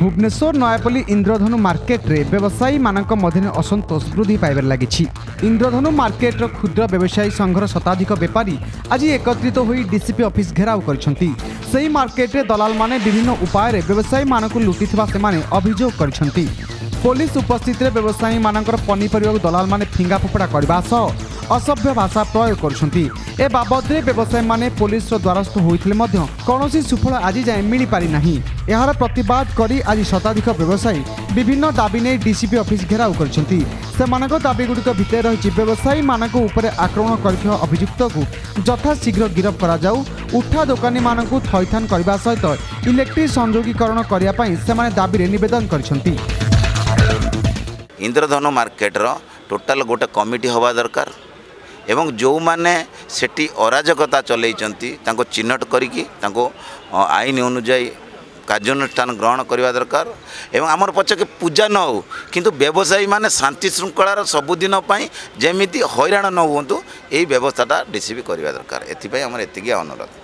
भुवनेश्वर नयापल्ली इंद्रधनु market रे व्यवसायी मानक मध्य असंतोष वृद्धि पाइबार लगी। इंद्रधनु मार्केट क्षुद्र व्यवसायी संघर शताधिक बेपारी आज एकत्रित होई डीसीपी ऑफिस घेराव करछंती। सही मार्केट रे दलाल माने विभिन्न उपाय व्यवसायी मानक लुटिथिबा सेमाने अभियोग करछंती। पुलिस उपस्थित व्यवसायी मानकर पनीपरिया दलाल माने फिंगा फोपड़ा करबा सह असभ्य भाषा प्रयोग करछंती। ए बाबद व्यवसायी माने पुलिस द्वारस्थ होइथिले मध्य कौनसी सुफल आज जाए मिल पारि नाही। यार प्रतिवाद करी आज शताधिक व्यवसायी विभिन्न दाबी नहीं डीसीपी ऑफिस घेराव करछंती। सेमानक दाबी गुड़िक भितर रही व्यवसायी मानक ऊपर आक्रमण करथिबा अभियुक्त को यथाशीघ्र गिरफ करा जाऊ, उठा दोकानी मानक थैथान करबा सहित इलेक्ट्रिक संयोगीकरण करिया पई सेमाने दाबी रे निवेदन करछंती। इंद्रधनु मार्केट रो टोटाल गोटे कमिटी हवा दरकार एवं जो माने सेठी अराजकता चलैचंती तांको चिन्हट करिकी तांको आईन अनुଯାयी कार्यानुष्ठान ग्रहण करवा दरकार एवं आमर पछके पूजा न हो किंतु व्यवसायी माने शांति श्रृंखलार सबुदिन पई जेमिति हैरान न होंतु एई व्यवस्थाटा डीसीपी करवा दरकार। एथि पई हमर एतिकी अनुरोध।